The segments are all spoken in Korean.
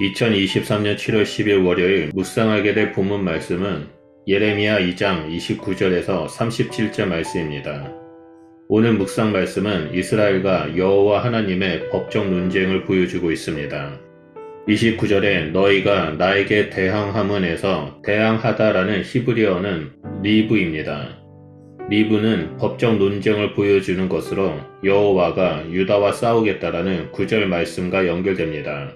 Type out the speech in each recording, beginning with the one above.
2023년 7월 10일 월요일 묵상하게 될 본문 말씀은 예레미야 2장 29절에서 37절 말씀입니다. 오늘 묵상 말씀은 이스라엘과 여호와 하나님의 법적 논쟁을 보여주고 있습니다. 29절에 너희가 나에게 대항함은에서 대항하다라는 히브리어는 리브입니다. 리브는 법적 논쟁을 보여주는 것으로 여호와가 유다와 싸우겠다라는 9절 말씀과 연결됩니다.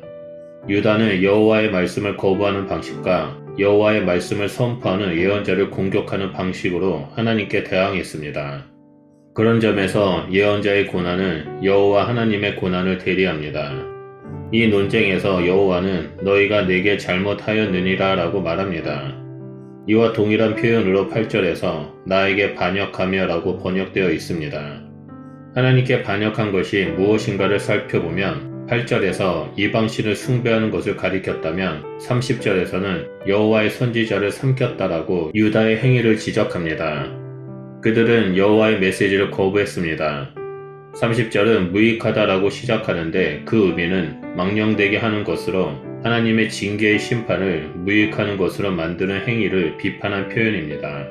유다는 여호와의 말씀을 거부하는 방식과 여호와의 말씀을 선포하는 예언자를 공격하는 방식으로 하나님께 대항했습니다. 그런 점에서 예언자의 고난은 여호와 하나님의 고난을 대리합니다. 이 논쟁에서 여호와는 너희가 내게 잘못하였느니라 라고 말합니다. 이와 동일한 표현으로 8절에서 나에게 반역하며 라고 번역되어 있습니다. 하나님께 반역한 것이 무엇인가를 살펴보면 8절에서 이방신을 숭배하는 것을 가리켰다면 30절에서는 여호와의 선지자를 삼켰다라고 유다의 행위를 지적합니다. 그들은 여호와의 메시지를 거부했습니다. 30절은 무익하다라고 시작하는데 그 의미는 망령되게 하는 것으로 하나님의 징계의 심판을 무익하는 것으로 만드는 행위를 비판한 표현입니다.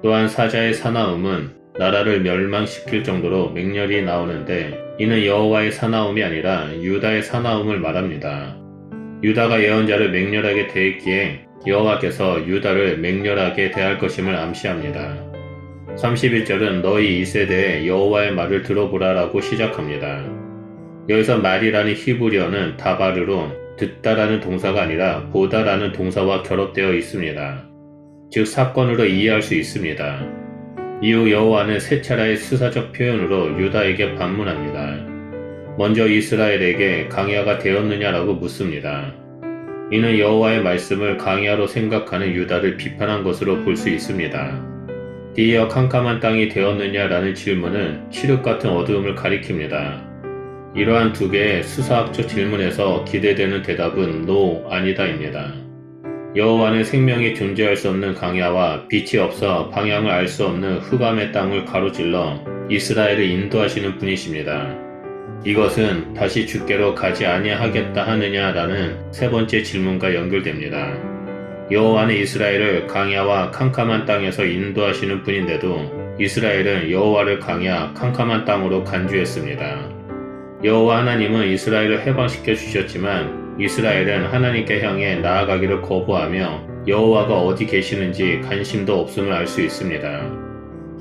또한 사자의 사나움은 나라를 멸망시킬 정도로 맹렬히 나오는데 이는 여호와의 사나움이 아니라 유다의 사나움을 말합니다. 유다가 예언자를 맹렬하게 대했기에 여호와께서 유다를 맹렬하게 대할 것임을 암시합니다. 31절은 너희 이 세대에 여호와의 말을 들어보라 라고 시작합니다. 여기서 말이라는 히브리어는 다바르로 듣다라는 동사가 아니라 보다라는 동사와 결합되어 있습니다. 즉 사건으로 이해할 수 있습니다. 이후 여호와는 세 차례의 수사적 표현으로 유다에게 반문합니다. 먼저 이스라엘에게 강야가 되었느냐라고 묻습니다. 이는 여호와의 말씀을 강야로 생각하는 유다를 비판한 것으로 볼 수 있습니다. 뒤이어 캄캄한 땅이 되었느냐라는 질문은 칠흑 같은 어두움을 가리킵니다. 이러한 두 개의 수사학적 질문에서 기대되는 대답은 No, 아니다입니다. 여호와는 생명이 존재할 수 없는 강야와 빛이 없어 방향을 알 수 없는 흑암의 땅을 가로질러 이스라엘을 인도하시는 분이십니다. 이것은 다시 주께로 가지 아니하겠다 하느냐라는 세 번째 질문과 연결됩니다. 여호와는 이스라엘을 강야와 캄캄한 땅에서 인도하시는 분인데도 이스라엘은 여호와를 강야, 캄캄한 땅으로 간주했습니다. 여호와 하나님은 이스라엘을 해방시켜 주셨지만 이스라엘은 하나님께 향해 나아가기를 거부하며 여호와가 어디 계시는지 관심도 없음을 알 수 있습니다.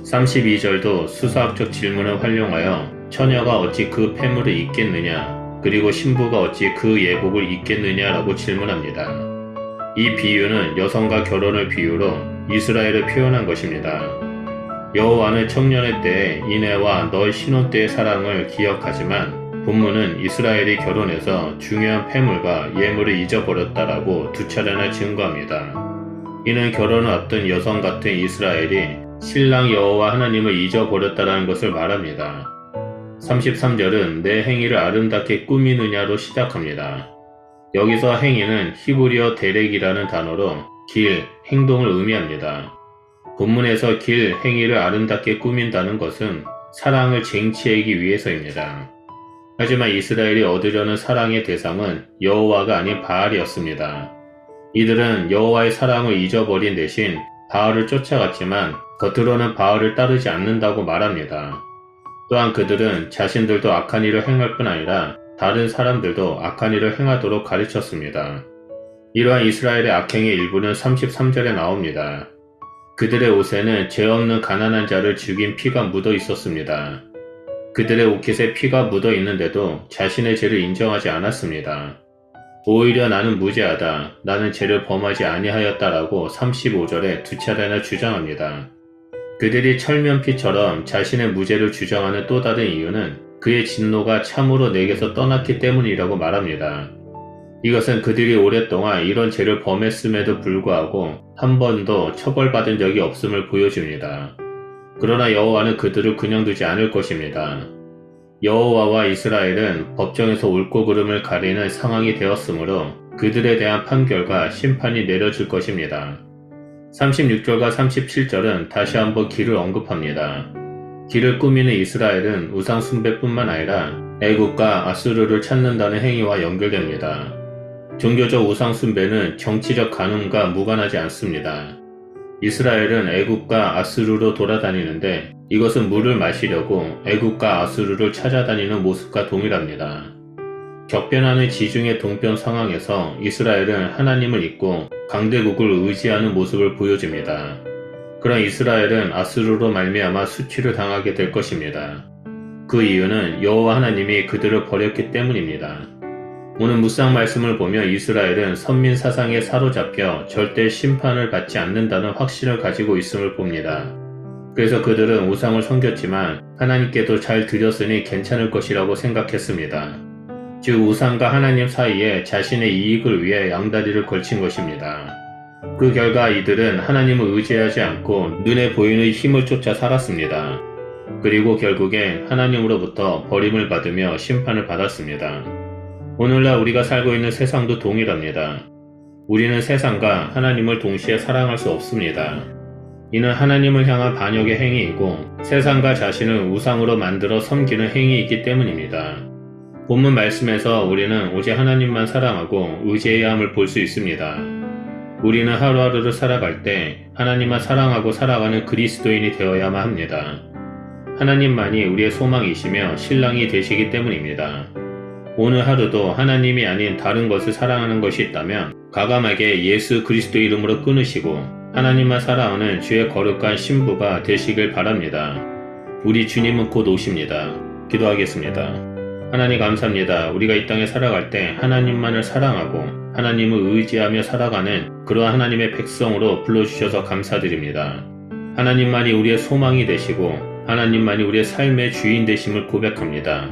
32절도 수사학적 질문을 활용하여 처녀가 어찌 그 폐물을 입겠느냐 그리고 신부가 어찌 그 예복을 입겠느냐라고 질문합니다. 이 비유는 여성과 결혼을 비유로 이스라엘을 표현한 것입니다. 여호와는 청년의 때의 인애와 너의 신혼 때의 사랑을 기억하지만 본문은 이스라엘이 결혼해서 중요한 폐물과 예물을 잊어버렸다라고 두 차례나 증거합니다. 이는 결혼을 앞둔 여성 같은 이스라엘이 신랑 여호와 하나님을 잊어버렸다라는 것을 말합니다. 33절은 내 행위를 아름답게 꾸미느냐로 시작합니다. 여기서 행위는 히브리어 데렉이라는 단어로 길, 행동을 의미합니다. 본문에서 길, 행위를 아름답게 꾸민다는 것은 사랑을 쟁취하기 위해서입니다. 하지만 이스라엘이 얻으려는 사랑의 대상은 여호와가 아닌 바알이었습니다. 이들은 여호와의 사랑을 잊어버린 대신 바알을 쫓아갔지만 겉으로는 바알을 따르지 않는다고 말합니다. 또한 그들은 자신들도 악한 일을 행할 뿐 아니라 다른 사람들도 악한 일을 행하도록 가르쳤습니다. 이러한 이스라엘의 악행의 일부는 33절에 나옵니다. 그들의 옷에는 죄 없는 가난한 자를 죽인 피가 묻어 있었습니다. 그들의 옷깃에 피가 묻어 있는데도 자신의 죄를 인정하지 않았습니다. 오히려 나는 무죄하다, 나는 죄를 범하지 아니하였다라고 35절에 두 차례나 주장합니다. 그들이 철면피처럼 자신의 무죄를 주장하는 또 다른 이유는 그의 진노가 참으로 내게서 떠났기 때문이라고 말합니다. 이것은 그들이 오랫동안 이런 죄를 범했음에도 불구하고 한 번도 처벌받은 적이 없음을 보여줍니다. 그러나 여호와는 그들을 그냥 두지 않을 것입니다. 여호와와 이스라엘은 법정에서 옳고 그름을 가리는 상황이 되었으므로 그들에 대한 판결과 심판이 내려질 것입니다. 36절과 37절은 다시 한번 길을 언급합니다. 길을 꾸미는 이스라엘은 우상 숭배뿐만 아니라 애국과 아수르를 찾는다는 행위와 연결됩니다. 종교적 우상 숭배는 정치적 간음과 무관하지 않습니다. 이스라엘은 애굽과 아수르로 돌아다니는데 이것은 물을 마시려고 애굽과 아수르를 찾아다니는 모습과 동일합니다. 격변하는 지중해 동편 상황에서 이스라엘은 하나님을 잊고 강대국을 의지하는 모습을 보여줍니다. 그런 이스라엘은 아수르로 말미암아 수치를 당하게 될 것입니다. 그 이유는 여호와 하나님이 그들을 버렸기 때문입니다. 오늘 묵상 말씀을 보면 이스라엘은 선민 사상에 사로잡혀 절대 심판을 받지 않는다는 확신을 가지고 있음을 봅니다. 그래서 그들은 우상을 섬겼지만 하나님께도 잘 드렸으니 괜찮을 것이라고 생각했습니다. 즉 우상과 하나님 사이에 자신의 이익을 위해 양다리를 걸친 것입니다. 그 결과 이들은 하나님을 의지하지 않고 눈에 보이는 힘을 쫓아 살았습니다. 그리고 결국엔 하나님으로부터 버림을 받으며 심판을 받았습니다. 오늘날 우리가 살고 있는 세상도 동일합니다. 우리는 세상과 하나님을 동시에 사랑할 수 없습니다. 이는 하나님을 향한 반역의 행위이고 세상과 자신을 우상으로 만들어 섬기는 행위이기 때문입니다. 본문 말씀에서 우리는 오직 하나님만 사랑하고 의지해야 함을 볼 수 있습니다. 우리는 하루하루를 살아갈 때 하나님만 사랑하고 살아가는 그리스도인이 되어야만 합니다. 하나님만이 우리의 소망이시며 신랑이 되시기 때문입니다. 오늘 하루도 하나님이 아닌 다른 것을 사랑하는 것이 있다면 과감하게 예수 그리스도 이름으로 끊으시고 하나님만 사랑하는 주의 거룩한 신부가 되시길 바랍니다. 우리 주님은 곧 오십니다. 기도하겠습니다. 하나님 감사합니다. 우리가 이 땅에 살아갈 때 하나님만을 사랑하고 하나님을 의지하며 살아가는 그러한 하나님의 백성으로 불러주셔서 감사드립니다. 하나님만이 우리의 소망이 되시고 하나님만이 우리의 삶의 주인 되심을 고백합니다.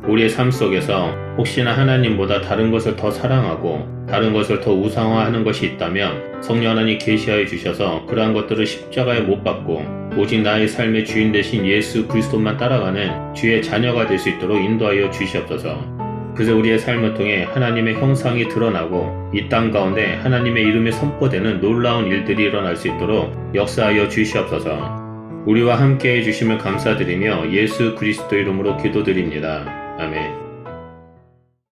우리의 삶 속에서 혹시나 하나님보다 다른 것을 더 사랑하고 다른 것을 더 우상화하는 것이 있다면 성령 하나님 계시하여 주셔서 그러한 것들을 십자가에 못 박고 오직 나의 삶의 주인 되신 예수 그리스도만 따라가는 주의 자녀가 될 수 있도록 인도하여 주시옵소서. 그래서 우리의 삶을 통해 하나님의 형상이 드러나고 이 땅 가운데 하나님의 이름이 선포되는 놀라운 일들이 일어날 수 있도록 역사하여 주시옵소서. 우리와 함께 해주심을 감사드리며 예수 그리스도 이름으로 기도드립니다. 아멘.